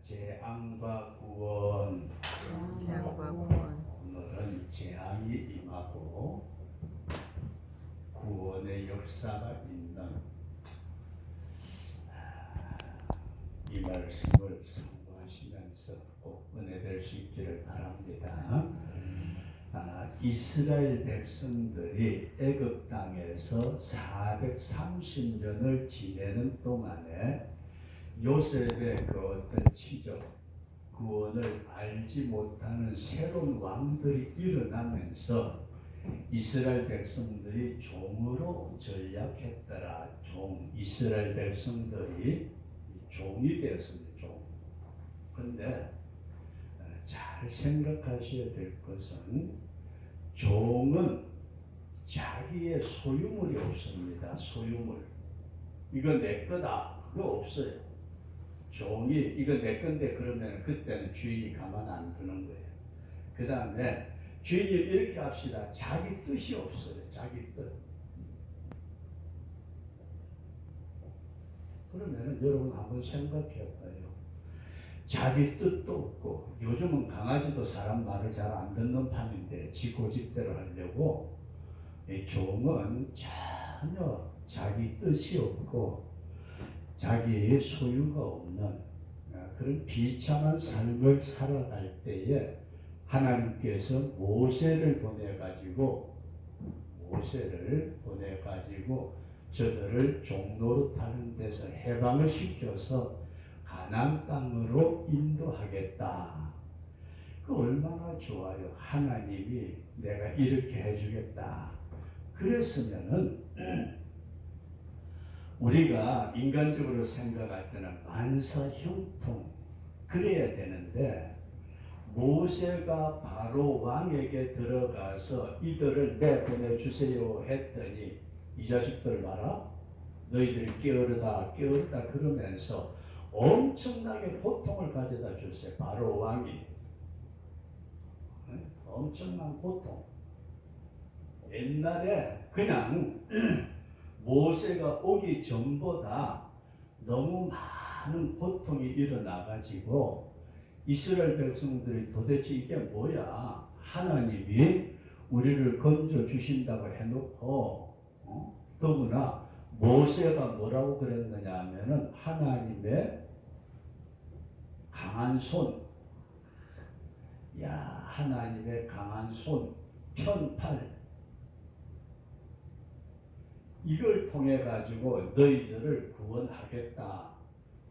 재앙과 구원. 재앙과 구원. 오늘은 재앙이 임하고 구원의 역사가 있는 이 말씀을 상고하시면서 꼭 은혜될 수 있기를 바랍니다. 이스라엘 백성들이 애굽 땅에서 430년을 지내는 동안에 요셉의 그 어떤 치적, 구원을 알지 못하는 새로운 왕들이 일어나면서 이스라엘 백성들이 종으로 전락했더라. 이스라엘 백성들이 종이 되었습니다. 종. 그런데 잘 생각하셔야 될 것은 종은 자기의 소유물이 없습니다. 소유물. 이거 내 거다. 그거 없어요. 종이 이거 내 건데 그러면 그때는 주인이 가만 안 두는 거예요. 그 다음에 주인이 이렇게 합시다. 자기 뜻이 없어요. 자기 뜻. 그러면 여러분 한번 생각해 봐요. 자기 뜻도 없고, 요즘은 강아지도 사람 말을 잘 안 듣는 판인데 지 고집대로 하려고, 이 종은 전혀 자기 뜻이 없고 자기의 소유가 없는 그런 비참한 삶을 살아갈 때에 하나님께서 모세를 보내가지고 저들을 종노릇하는 데서 해방을 시켜서 가나안 땅으로 인도하겠다. 그 얼마나 좋아요. 하나님이 내가 이렇게 해주겠다. 그랬으면은 우리가 인간적으로 생각할 때는 만사형통 그래야 되는데, 모세가 바로 왕에게 들어가서 이들을 내보내주세요 했더니 이 자식들 봐라, 너희들이 게으르다 그러면서 엄청나게 고통을 가져다 줬어요. 바로 왕이. 엄청난 고통. 옛날에 그냥 모세가 오기 전보다 너무 많은 고통이 일어나가지고 이스라엘 백성들이 도대체 이게 뭐야? 하나님이 우리를 건져 주신다고 해놓고 더구나 모세가 뭐라고 그랬느냐 하면은 하나님의 강한 손, 하나님의 강한 손, 편팔, 이걸 통해 가지고 너희들을 구원하겠다.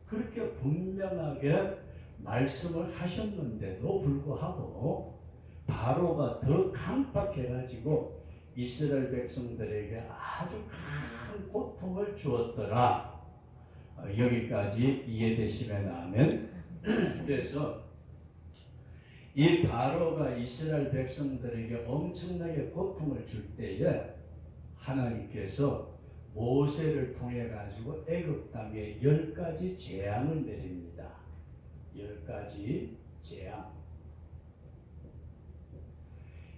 그렇게 분명하게 말씀을 하셨는데도 불구하고 바로가 더 강팍해 가지고 이스라엘 백성들에게 아주 큰 고통을 주었더라. 여기까지 이해되시면 아멘. 그래서 이 바로가 이스라엘 백성들에게 엄청나게 고통을 줄 때에 하나님께서 모세를 통해 가지고 애굽 땅에 10가지 재앙을 내립니다. 10가지 재앙.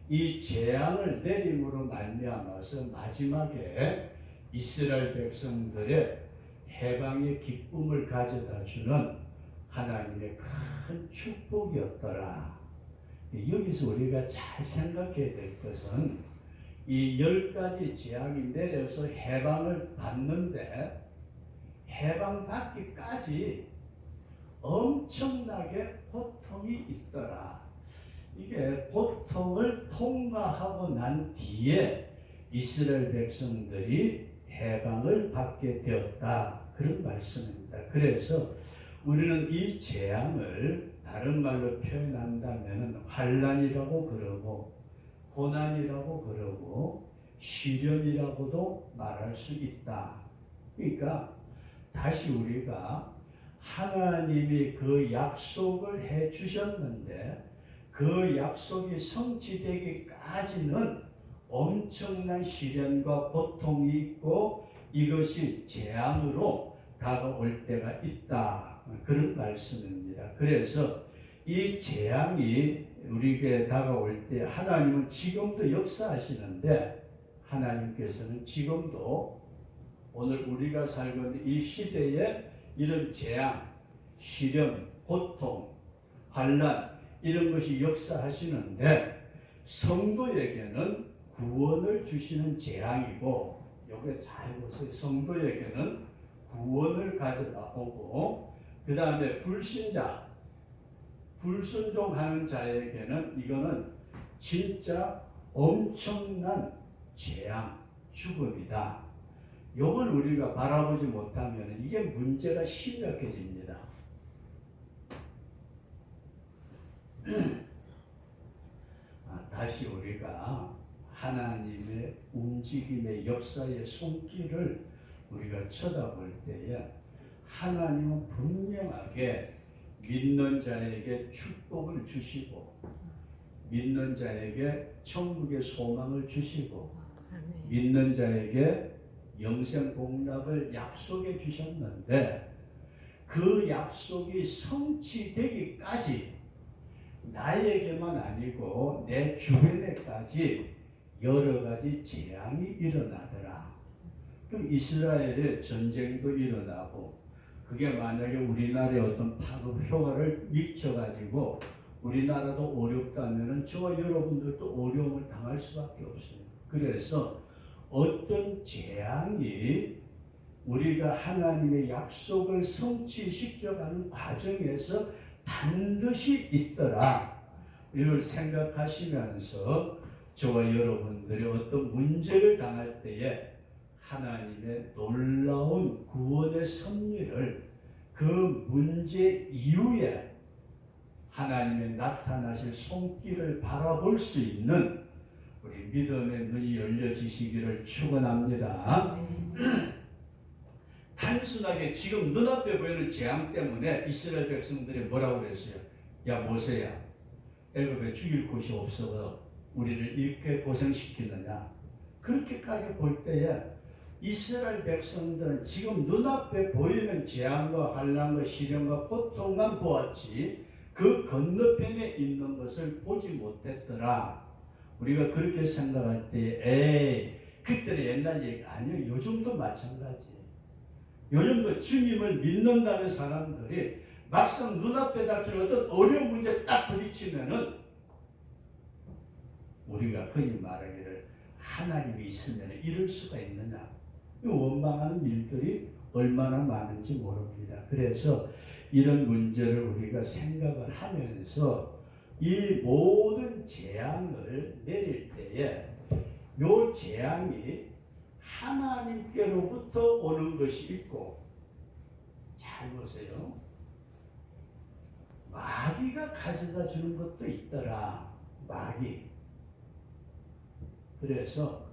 이 재앙을 내림으로 말미암아서 마지막에 이스라엘 백성들의 해방의 기쁨을 가져다 주는 하나님의 큰 축복이었더라. 여기서 우리가 잘 생각해야 될 것은 이 10가지 재앙이 내려서 해방을 받는데, 해방받기까지 엄청나게 고통이 있더라. 이게 고통을 통과하고 난 뒤에 이스라엘 백성들이 해방을 받게 되었다. 그런 말씀입니다. 그래서 우리는 이 재앙을 다른 말로 표현한다면 환난이라고 그러고, 고난이라고 그러고, 시련이라고도 말할 수 있다. 그러니까 다시 우리가 하나님이 그 약속을 해 주셨는데 그 약속이 성취되기까지는 엄청난 시련과 고통이 있고 이것이 재앙으로 다가올 때가 있다. 그런 말씀입니다. 그래서 이 재앙이 우리에게 다가올 때 하나님은 지금도 역사하시는데, 하나님께서는 지금도 오늘 우리가 살고 있는 이 시대에 이런 재앙, 시련, 고통, 환난 이런 것이 역사하시는데 성도에게는 구원을 주시는 재앙이고, 여기 잘 보세요. 성도에게는 구원을 가져다 오고, 그 다음에 불신자, 불순종하는 자에게는 이거는 진짜 엄청난 재앙, 죽음이다. 이걸 우리가 바라보지 못하면 이게 문제가 심각해집니다. 다시 우리가 하나님의 움직임의 역사의 손길을 우리가 쳐다볼 때에 하나님은 분명하게 믿는 자에게 축복을 주시고 믿는 자에게 천국의 소망을 주시고 아멘. 믿는 자에게 영생 복락을 약속해 주셨는데 그 약속이 성취되기까지 나에게만 아니고 내 주변에까지 여러 가지 재앙이 일어나더라. 그럼 이스라엘의 전쟁도 일어나고 그게 만약에 우리나라에 어떤 파급 효과를 미쳐가지고 우리나라도 어렵다면 저와 여러분들도 어려움을 당할 수밖에 없어요. 그래서 어떤 재앙이 우리가 하나님의 약속을 성취시켜가는 과정에서 반드시 있더라. 이걸 생각하시면서 저와 여러분들이 어떤 문제를 당할 때에 하나님의 놀라운 구원의 섭리를 그 문제 이후에 하나님의 나타나실 손길을 바라볼 수 있는 우리 믿음의 눈이 열려지시기를 축원합니다. 단순하게 지금 눈앞에 보이는 재앙 때문에 이스라엘 백성들이 뭐라고 그랬어요? 야 모세야, 애굽에 죽일 곳이 없어서 우리를 이렇게 고생시키느냐? 그렇게까지 볼 때에 이스라엘 백성들은 지금 눈앞에 보이는 재앙과 환난과 시련과 고통만 보았지 그 건너편에 있는 것을 보지 못했더라. 우리가 그렇게 생각할 때 에이 그때는 옛날 얘기 아니요. 요즘도 마찬가지. 요즘도 주님을 믿는다는 사람들이 막상 눈앞에 닥친 어떤 어려운 문제 딱 부딪히면은 우리가 흔히 말하기를 하나님이 있으면 이럴 수가 있느냐. 원망하는 일들이 얼마나 많은지 모릅니다. 그래서 이런 문제를 우리가 생각을 하면서 이 모든 재앙을 내릴 때에 이 재앙이 하나님께로부터 오는 것이 있고, 잘 보세요. 마귀가 가져다 주는 것도 있더라. 마귀. 그래서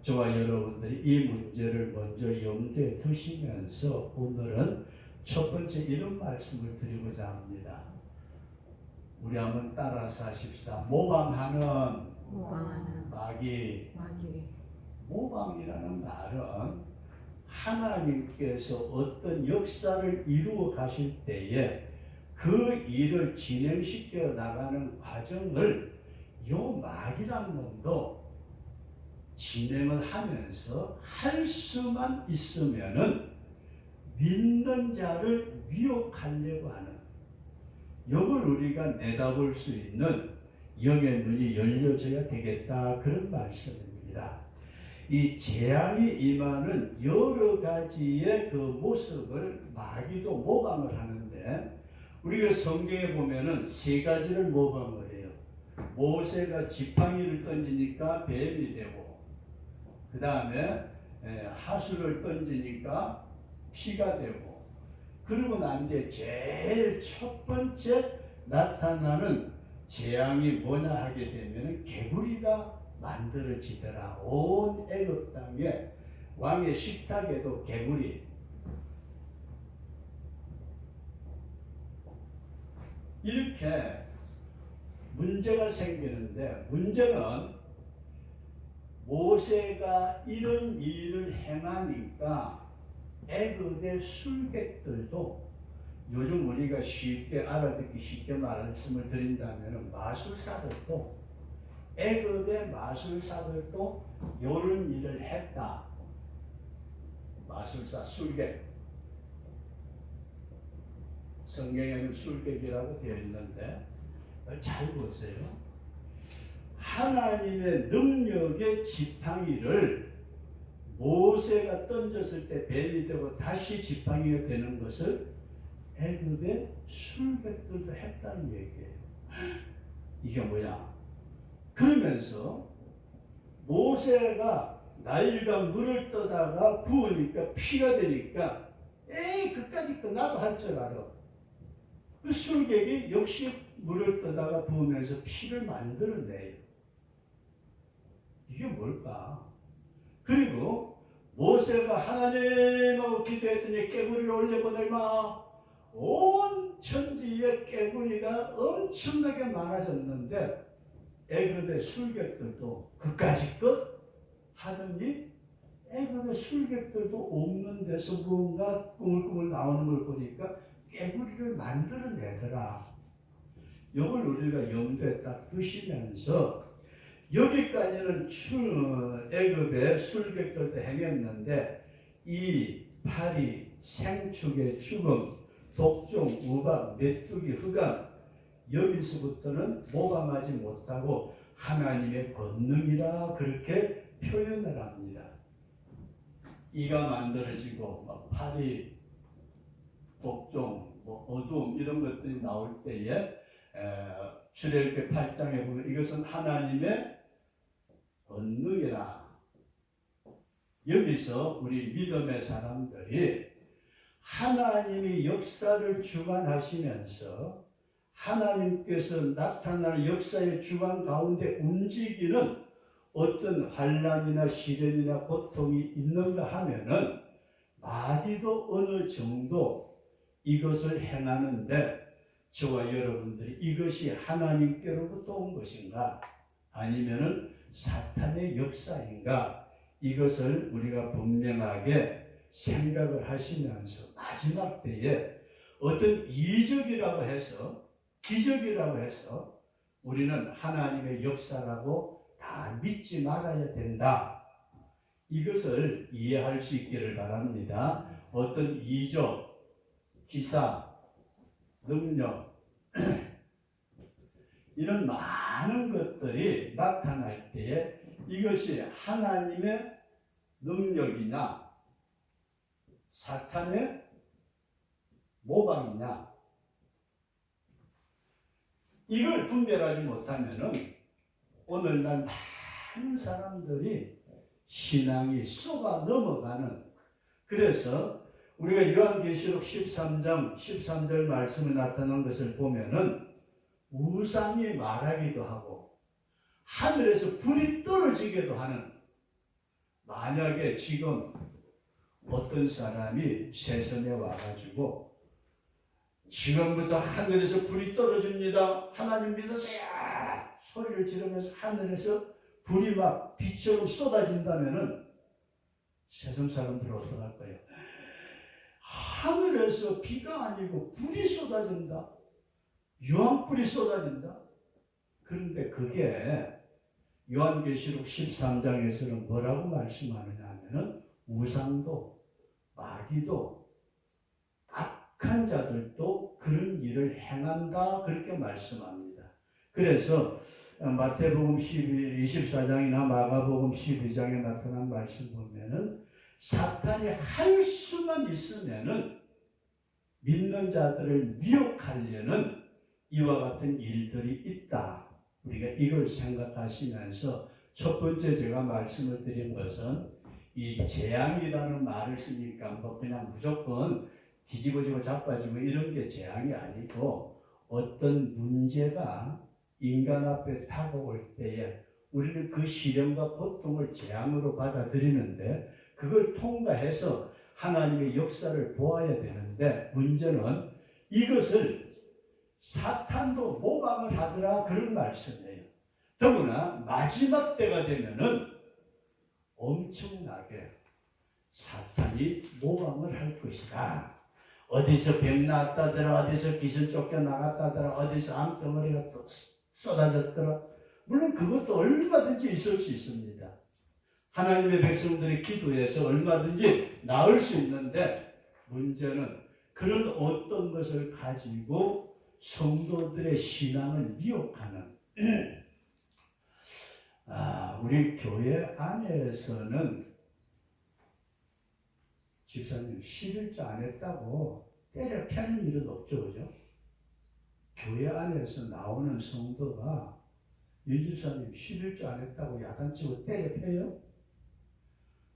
저와 여러분들이 이 문제를 먼저 염두에 두시면서 오늘은 첫 번째 이런 말씀을 드리고자 합니다. 우리 한번 따라서 하십시다. 모방하는 마귀. 모방이라는 말은 하나님께서 어떤 역사를 이루어 가실 때에 그 일을 진행시켜 나가는 과정을 요 마귀라는 놈도 진행을 하면서 할 수만 있으면은 믿는 자를 미혹하려고 하는, 이걸 우리가 내다볼 수 있는 영의 눈이 열려져야 되겠다, 그런 말씀입니다. 이 재앙이 임하는 여러 가지의 그 모습을 마귀도 모방을 하는데, 우리가 성경에 보면은 세 가지를 모방을 해요. 모세가 지팡이를 던지니까 뱀이 되고, 그 다음에 하수를 던지니까 피가 되고, 그러고 난 뒤에 제일 첫 번째 나타나는 재앙이 뭐냐 하게 되면 개구리가 만들어지더라. 온 애굽 땅에 왕의 식탁에도 개구리. 이렇게 문제가 생기는데, 문제는 모세가 이런 일을 행하니까 애굽의 술객들도, 요즘 우리가 쉽게 알아듣기 쉽게 말씀을 드린다면 마술사들도, 애굽의 마술사들도 이런 일을 했다. 마술사, 술객. 성경에는 술객이라고 되어 있는데 잘 보세요. 하나님의 능력의 지팡이를 모세가 던졌을 때 뱀이 되고 다시 지팡이가 되는 것을 애굽의 술객들도 했다는 얘기예요. 이게 뭐야? 그러면서 모세가 나일강 물을 떠다가 부으니까 피가 되니까 에이 그까짓 거 나도 할 줄 알아. 그 술객이 역시 물을 떠다가 부으면서 피를 만들어내요. 이게 뭘까? 그리고 모세가 하나님하고 기도했더니 깨구리를 올려보내마. 온 천지에 깨구리가 엄청나게 많아졌는데 애굽의 술객들도 그까짓 것 하더니 애굽의 술객들도 없는 데서 무언가 꾸물꾸물 나오는 걸 보니까 깨구리를 만들어내더라. 이걸 우리가 염두에 딱 두시면서 여기까지는 애굽의 술객들도 행했는데 이 파리, 생축의 죽음, 독종, 우박, 메뚜기, 흑암 여기서부터는 모감하지 못하고 하나님의 권능이라 그렇게 표현을 합니다. 이가 만들어지고 막 파리, 독종, 어둠 이런 것들이 나올 때에 출애굽기 8장에 보면 이것은 하나님의 권능이라. 여기서 우리 믿음의 사람들이 하나님이 역사를 주관하시면서 하나님께서 나타나는 역사의 주관 가운데 움직이는 어떤 환난이나 시련이나 고통이 있는가 하면은 마디도 어느 정도 이것을 행하는데 저와 여러분들이 이것이 하나님께로부터 온 것인가 아니면은 사탄의 역사인가 이것을 우리가 분명하게 생각을 하시면서 마지막 때에 어떤 이적이라고 해서 기적이라고 해서 우리는 하나님의 역사라고 다 믿지 말아야 된다. 이것을 이해할 수 있기를 바랍니다. 어떤 이적, 기사, 능력 이런 많은 것들이 나타날 때에 이것이 하나님의 능력이냐 사탄의 모방이냐 이걸 분별하지 못하면은 오늘날 많은 사람들이 신앙이 쏟아 넘어가는 그래서 우리가 요한계시록 13장 13절 말씀에 나타난 것을 보면은 우상이 말하기도 하고 하늘에서 불이 떨어지기도 하는 만약에 지금 어떤 사람이 세상에 와가지고 지금부터 하늘에서 불이 떨어집니다. 하나님 믿으세요. 소리를 지르면서 하늘에서 불이 막 비처럼 쏟아진다면은 세상 사람들은 어떡할 거예요? 하늘에서 비가 아니고 불이 쏟아진다. 유황불이 쏟아진다. 그런데 그게 요한계시록 13장에서는 뭐라고 말씀하느냐 하면은 우상도 마귀도 악한 자들도 그런 일을 행한다 그렇게 말씀합니다. 그래서 마태복음 24장이나 마가복음 12장에 나타난 말씀 보면은 사탄이 할 수만 있으면은 믿는 자들을 미혹하려는 이와 같은 일들이 있다. 우리가 이걸 생각하시면서 첫 번째 제가 말씀을 드린 것은 이 재앙이라는 말을 쓰니까 뭐 그냥 무조건 뒤집어지고 자빠지고 이런 게 재앙이 아니고 어떤 문제가 인간 앞에 다가올 때에 우리는 그 시련과 고통을 재앙으로 받아들이는데 그걸 통과해서 하나님의 역사를 보아야 되는데 문제는 이것을 사탄도 모방을 하더라 그런 말씀이에요. 더구나 마지막 때가 되면은 엄청나게 사탄이 모방을 할 것이다. 어디서 병 났다더라, 어디서 귀신 쫓겨나갔다더라, 어디서 암덩어리가 또 쏟아졌더라. 물론 그것도 얼마든지 있을 수 있습니다. 하나님의 백성들이 기도해서 얼마든지 나을 수 있는데 문제는 그런 어떤 것을 가지고 성도들의 신앙을 미혹하는 우리 교회 안에서는 집사님 11조 안 했다고 때려 패는 일은 없죠, 그죠? 교회 안에서 나오는 성도가 윤집사님 11조 안 했다고 야단치고 때려 패요?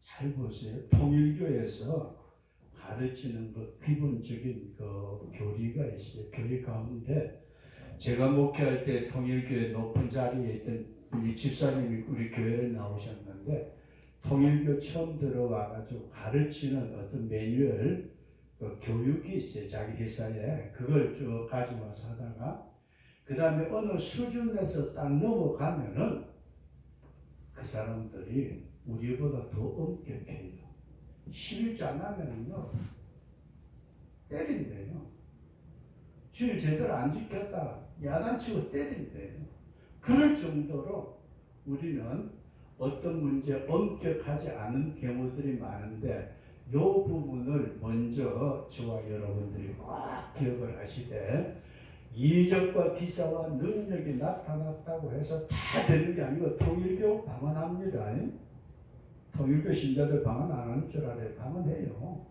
잘 보세요. 통일교에서 가르치는 그 기본적인 그 교리가 있어요. 교리 가운데 제가 목회할 때 통일교회 높은 자리에 있던 우리 집사님이 우리 교회를 나오셨는데 통일교 처음 들어와가지고 가르치는 어떤 매뉴얼 그 교육이 있어요. 자기 회사에 그걸 쭉 가져와서 하다가 그 다음에 어느 수준에서 딱 넘어가면은 그 사람들이 우리보다 더 엄격해요. 11조 안 하면은요 때린대요. 주일 제대로 안 지켰다 야단치고 때린대요. 그럴 정도로 우리는 어떤 문제 엄격하지 않은 경우들이 많은데 이 부분을 먼저 저와 여러분들이 꼭 기억을 하시되 이적과 기사와 능력이 나타났다고 해서 다 되는 게 아니고 통일교 방언합니다. 통일교 신자들 방언 안 하는 줄 알아요. 방언해요.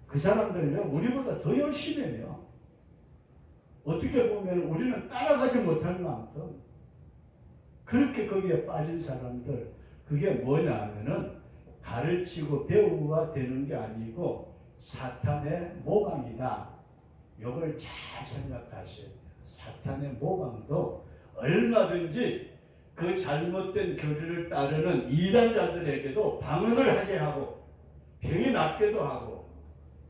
그 사람들은요 우리보다 더 열심히 해요. 어떻게 보면 우리는 따라가지 못할 만큼 그렇게 거기에 빠진 사람들 그게 뭐냐 하면은 가르치고 배우가 되는 게 아니고 사탄의 모방이다. 이걸 잘 생각하셔야 돼요. 사탄의 모방도 얼마든지 그 잘못된 교리를 따르는 이단자들에게도 방언을 하게 하고 병이 낫게도 하고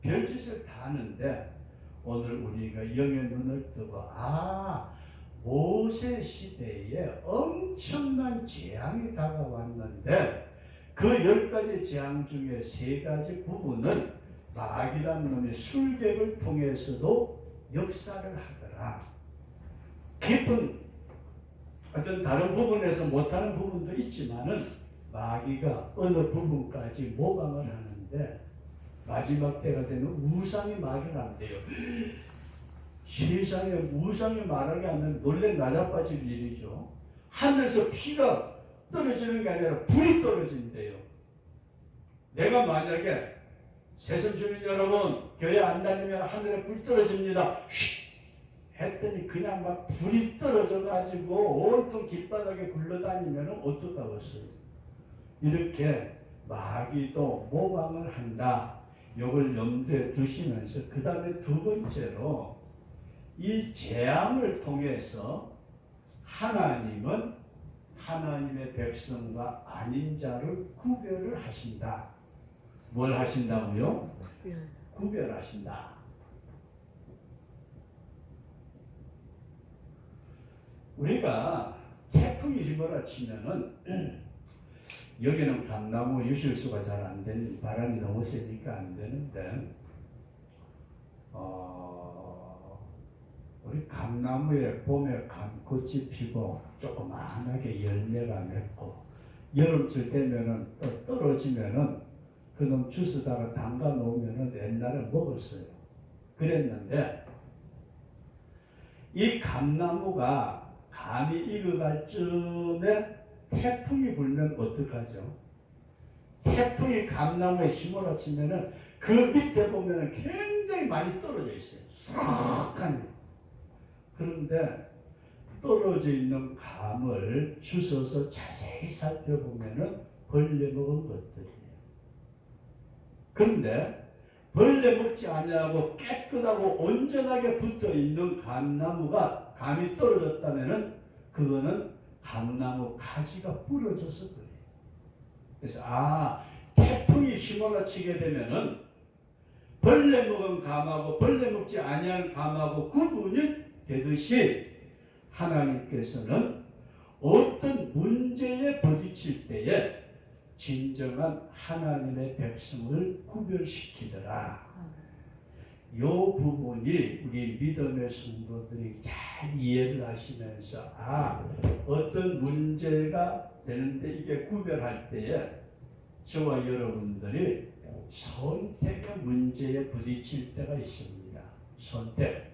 별짓을 다 하는데 오늘 우리가 영의 눈을 뜨고 모세 시대에 엄청난 재앙이 다가왔는데 그 10가지 재앙 중에 3가지 부분은 마귀란 놈의 술객을 통해서도 역사를 하더라. 깊은 어떤 다른 부분에서 못하는 부분도 있지만은 마귀가 어느 부분까지 모방을 하는데 마지막 때가 되면 우상이 말을 안 돼요. 세상에 우상이 말하게 하면 놀래 나자빠질 일이죠. 하늘에서 피가 떨어지는 게 아니라 불이 떨어진대요. 내가 만약에 세상 주민 여러분 교회 안 다니면 하늘에 불 떨어집니다. 쉿! 했더니 그냥 막 불이 떨어져 가지고 온통 길바닥에 굴러다니면 어떡하겠어요. 이렇게 마귀도 모방을 한다. 이걸 염두에 두시면서 그 다음에 두 번째로 이 재앙을 통해서 하나님은 하나님의 백성과 아닌 자를 구별을 하신다. 뭘 하신다고요? 구별하신다. 우리가 태풍이 휘몰아치면은 여기는 감나무 유실수가 잘 안 되는 바람이 너무 세니까 안 되는데 우리 감나무에 봄에 감꽃이 피고 조그만하게 열매가 맺고 여름철 되면은 또 떨어지면은 그놈 주스다가 담가 놓으면은 옛날에 먹었어요. 그랬는데 이 감나무가 감이 익어갈 쯤에 태풍이 불면 어떡하죠? 태풍이 감나무에 휘몰아치면은 그 밑에 보면은 굉장히 많이 떨어져 있어요. 수락하니. 그런데 떨어져 있는 감을 주워서 자세히 살펴보면은 벌레 먹은 것들이에요. 그런데 벌레 먹지 아니하고 깨끗하고 온전하게 붙어 있는 감나무가 감이 떨어졌다면은 그거는 감나무 가지가 부러져서 그래요. 그래서 태풍이 휘몰아치게 되면은 벌레 먹은 감하고 벌레 먹지 아니한 감하고 구분이 되듯이 하나님께서는 어떤 문제에 부딪힐 때에 진정한 하나님의 백성을 구별시키더라. 이 부분이 우리 믿음의 성도들이 잘 이해를 하시면서 어떤 문제가 되는데 이게 구별할 때에 저와 여러분들이 선택의 문제에 부딪힐 때가 있습니다. 선택.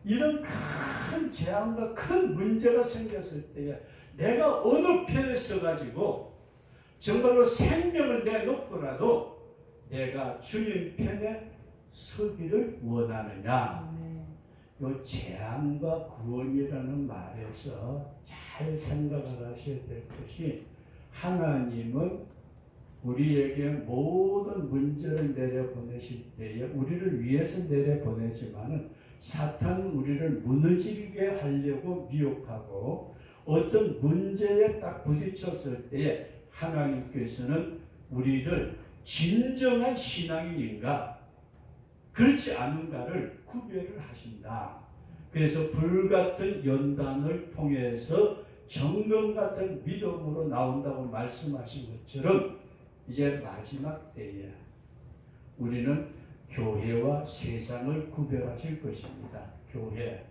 이런 큰 재앙과 큰 문제가 생겼을 때에 내가 어느 편에 서가지고 정말로 생명을 내놓고라도 내가 주님 편에 서기를 원하느냐. 이 재앙과 구원이라는 말에서 잘 생각을 하셔야 될 것이, 하나님은 우리에게 모든 문제를 내려보내실 때에 우리를 위해서 내려보내지만은 사탄은 우리를 무너지게 하려고 미혹하고, 어떤 문제에 딱 부딪혔을 때에 하나님께서는 우리를 진정한 신앙인인가 그렇지 않은가를 구별을 하신다. 그래서 불같은 연단을 통해서 정금 같은 믿음으로 나온다고 말씀하신 것처럼 이제 마지막 때에 우리는 교회와 세상을 구별하실 것입니다. 교회,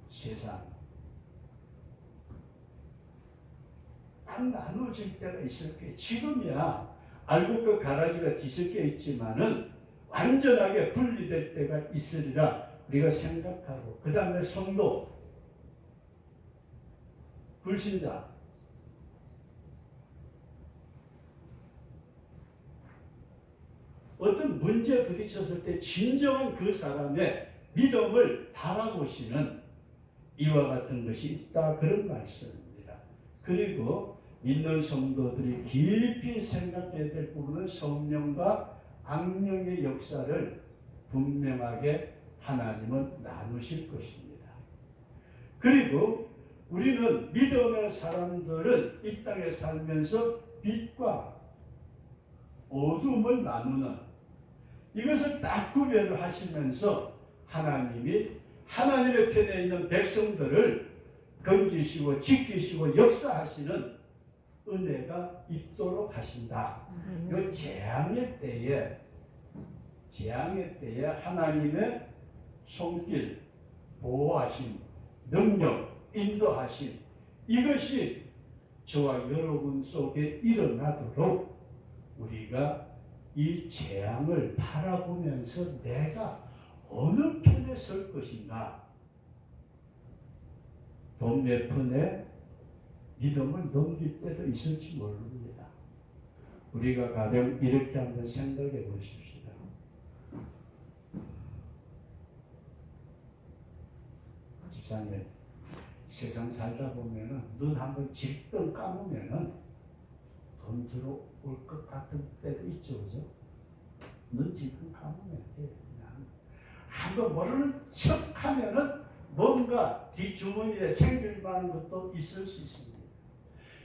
세상. 딱 나눠질 때가 있을 거예요. 지금이야 알곡 그 가라지가 뒤섞여 있지만은 완전하게 분리될 때가 있으리라 우리가 생각하고, 그 다음에 성도, 불신자, 어떤 문제에 부딪혔을 때 진정한 그 사람의 믿음을 바라보시는 이와 같은 것이 있다, 그런 말씀입니다. 그리고 믿는 성도들이 깊이 생각해야 될 부분은 성령과 악령의 역사를 분명하게 하나님은 나누실 것입니다. 그리고 우리는 믿음의 사람들은 이 땅에 살면서 빛과 어둠을 나누는, 이것을 딱 구별을 하시면서 하나님이 하나님의 편에 있는 백성들을 건지시고 지키시고 역사하시는 은혜가 있도록 하신다. 이 재앙의 때에 하나님의 손길, 보호하심, 능력, 인도하심, 이것이 저와 여러분 속에 일어나도록 우리가 이 재앙을 바라보면서 내가 어느 편에 설 것인가, 돈 몇 푼에 믿음을 넘길 때도 있을지 모릅니다. 우리가 가령 이렇게 한번 생각해 보십시다. 집사님, 세상 살다 보면은 눈 한번 질끈 감으면은 돈 들어올 것 같은 때도 있죠, 그죠? 눈 질끈 감으면 돼요. 그냥 한번 모르는 척 하면은 뭔가 뒷주머니에 생길 만한 것도 있을 수 있습니다.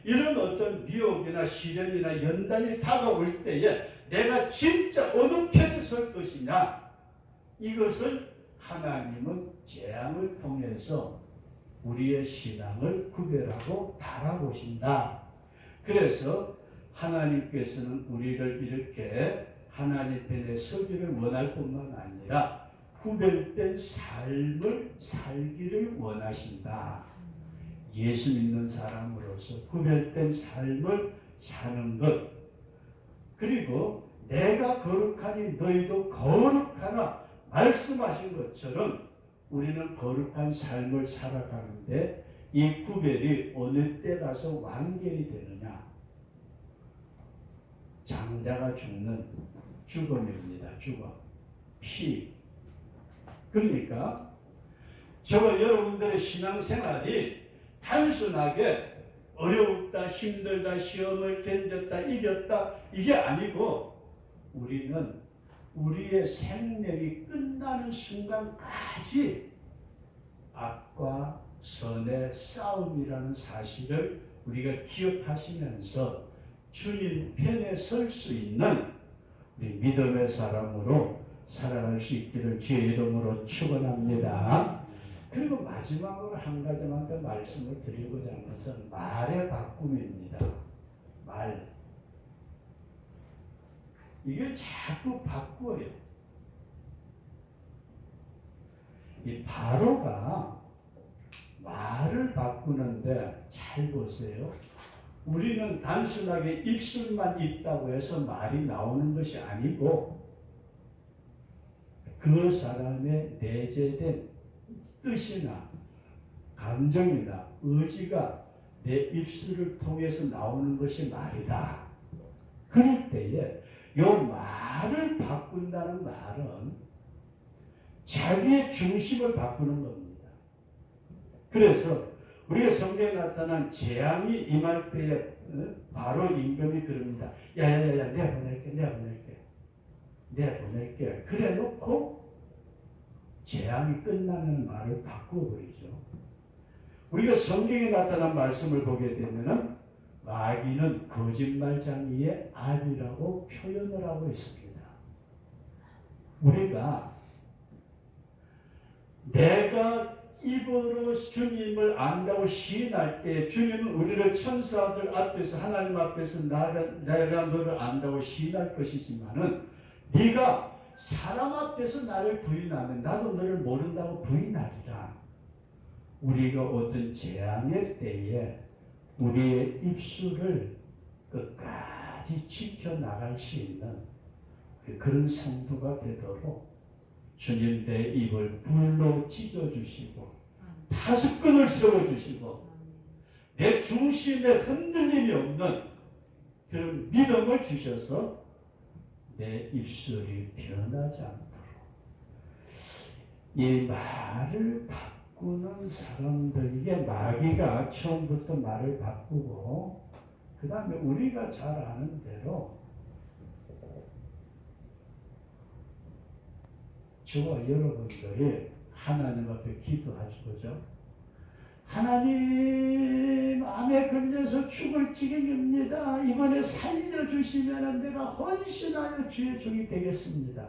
이런 어떤 미혹이나 시련이나 연단이 다가올 때에 내가 진짜 어느 편에 설 것이냐, 이것을 하나님은 재앙을 통해서 우리의 신앙을 구별하고 바라보신다. 그래서 하나님께서는 우리를 이렇게 하나님 편에 서기를 원할 뿐만 아니라 구별된 삶을 살기를 원하신다. 예수 믿는 사람으로서 구별된 삶을 사는 것, 그리고 내가 거룩하니 너희도 거룩하라 말씀하신 것처럼 우리는 거룩한 삶을 살아가는데 이 구별이 어느 때 가서 완결이 되느냐, 장자가 죽는 죽음입니다. 죽음, 피. 그러니까 저와 여러분들의 신앙생활이 단순하게 어렵다, 힘들다, 시험을 견뎠다, 이겼다, 이게 아니고 우리는 우리의 생명이 끝나는 순간까지 악과 선의 싸움이라는 사실을 우리가 기억하시면서 주님 편에 설 수 있는 우리 믿음의 사람으로 살아갈 수 있기를 주의 이름으로 축원합니다. 그리고 마지막으로 한 가지만 더 말씀을 드리고자 하는 것은 말의 바꿈입니다. 말. 이게 자꾸 바꿔요. 이 바로가 말을 바꾸는데 잘 보세요. 우리는 단순하게 입술만 있다고 해서 말이 나오는 것이 아니고 그 사람의 내재된 뜻이나 감정이나 의지가 내 입술을 통해서 나오는 것이 말이다. 그럴 때에 이 말을 바꾼다는 말은 자기의 중심을 바꾸는 겁니다. 그래서 우리가 성경에 나타난 재앙이 임할 때에 바로 임금이 그럽니다. 야야야야, 내가 보낼게. 그래 놓고 재앙이 끝나는 말을 바꾸어버리죠. 우리가 성경에 나타난 말씀을 보게 되면은 마귀는 거짓말쟁이의 아비라고 표현을 하고 있습니다. 우리가 내가 입으로 주님을 안다고 시인할 때 주님은 우리를 천사들 앞에서 하나님 앞에서 내가 너를 안다고 시인할 것이지만은 네가 사람 앞에서 나를 부인하면 나도 너를 모른다고 부인하리라. 우리가 어떤 재앙의 때에 우리의 입술을 끝까지 지켜나갈 수 있는 그런 성도가 되도록 주님 내 입을 불로 찢어주시고 파수꾼을 세워주시고 내 중심에 흔들림이 없는 그런 믿음을 주셔서 내 입술이 변하지 않도록 이 말을 바꾸는 사람들, 이게 마귀가 처음부터 말을 바꾸고 그 다음에 우리가 잘 아는 대로 저와 여러분들이 하나님 앞에 기도하시죠. 하나님, 암에 걸려서 죽을 지경입니다. 이번에 살려주시면 내가 헌신하여 주의 종이 되겠습니다.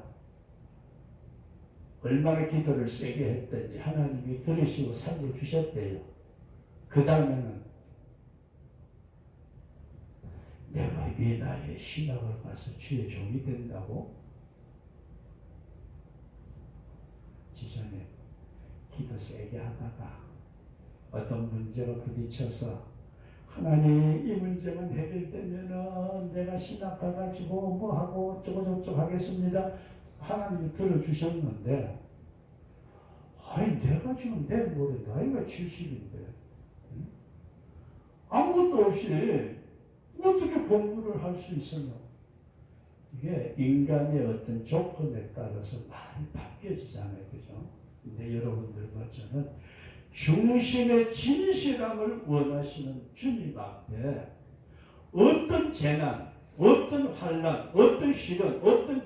얼마나 기도를 세게 했든지 하나님이 들으시고 살려주셨대요. 그 다음에는 내가 이 나이에 신학을 가서 주의 종이 된다고 지전에 기도 세게 하다가 어떤 문제로 부딪혀서 하나님 이 문제만 해결되면은 내가 신학 가가지고 뭐하고 어쩌고저쩌고 하겠습니다. 하나님이 들어주셨는데 아니 내가 지금 내 모래 나이가 70인데 아무것도 없이 어떻게 공부를 할 수 있었나. 이게 인간의 어떤 조건에 따라서 많이 바뀌어지잖아요. 그죠? 근데 여러분들과 저는 중심의 진실함을 원하시는 주님 앞에 어떤 재난, 어떤 환난, 어떤 시련, 어떤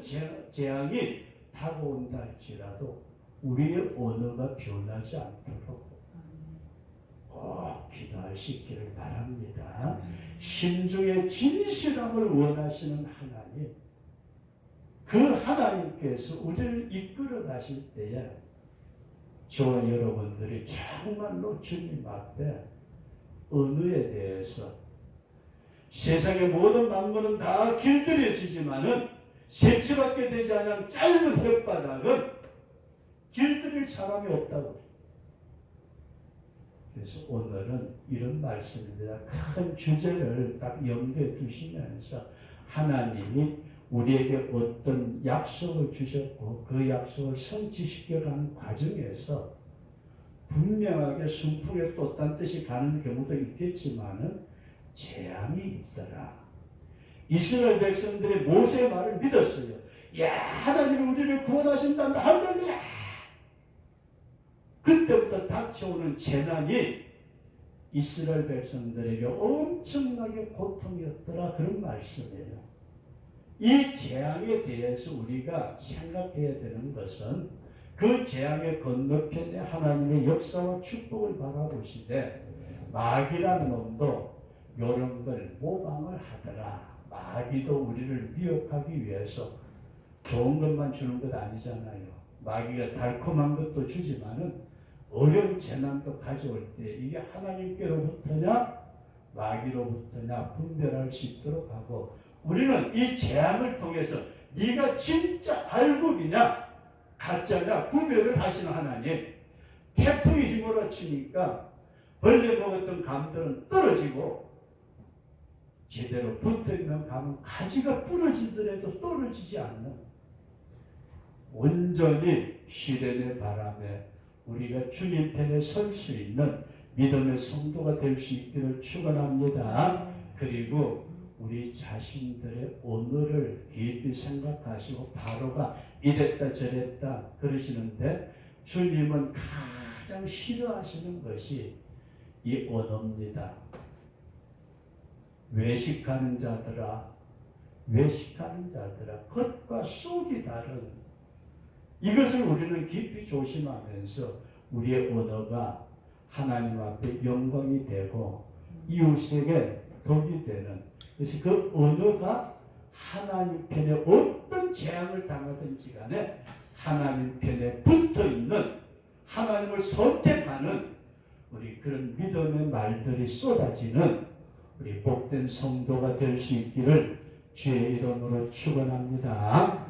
재앙이 다가온다 할지라도 우리의 언어가 변하지 않도록 꼭 기도하시기를 바랍니다. 심중의 진실함을 원하시는 하나님, 그 하나님께서 우리를 이끌어 가실 때에 저와 여러분들이 정말로 주님 앞에 언어에 대해서 세상의 모든 만물은 다 길들여지지만은 세치받게 되지 않은 짧은 혓바닥은 길들일 사람이 없다고. 그래서 오늘은 이런 말씀입니다. 큰 주제를 딱 염두에 두시면서 하나님이 우리에게 어떤 약속을 주셨고 그 약속을 성취시켜가는 과정에서 분명하게 순풍에 또 딴 뜻이 가는 경우도 있겠지만은 재앙이 있더라. 이스라엘 백성들이 모세의 말을 믿었어요. 야, 하나님이 우리를 구원하신단다. 할렐루야. 그때부터 닥쳐오는 재난이 이스라엘 백성들에게 엄청나게 고통이었더라. 그런 말씀이에요. 이 재앙에 대해서 우리가 생각해야 되는 것은 그 재앙의 건너편에 하나님의 역사와 축복을 바라보시되 마귀라는 놈도 이런 걸 모방을 하더라. 마귀도 우리를 미혹하기 위해서 좋은 것만 주는 것 아니잖아요. 마귀가 달콤한 것도 주지만은 어려운 재난도 가져올 때 이게 하나님께로부터냐 마귀로부터냐 분별할 수 있도록 하고 우리는 이 재앙을 통해서 네가 진짜 알곡이냐 가짜냐 구별을 하시는 하나님. 태풍이 휘몰아치니까 벌레 먹었던 감들은 떨어지고 제대로 붙어있는 감은 가지가 부러지더라도 떨어지지 않는 온전히 시련의 바람에 우리가 주님 편에 설 수 있는 믿음의 성도가 될 수 있기를 축원합니다. 그리고 우리 자신들의 오늘을 깊이 생각하시고 바로가 이랬다 저랬다 그러시는데 주님은 가장 싫어하시는 것이 이 언어입니다. 외식하는 자들아, 외식하는 자들아, 겉과 속이 다른 이것을 우리는 깊이 조심하면서 우리의 언어가 하나님 앞에 영광이 되고 이웃에게 덕이 되는, 그래서 그 언어가 하나님 편에 어떤 재앙을 당하든지 간에 하나님 편에 붙어있는, 하나님을 선택하는 우리 그런 믿음의 말들이 쏟아지는 우리 복된 성도가 될 수 있기를 주의 이름으로 축원합니다.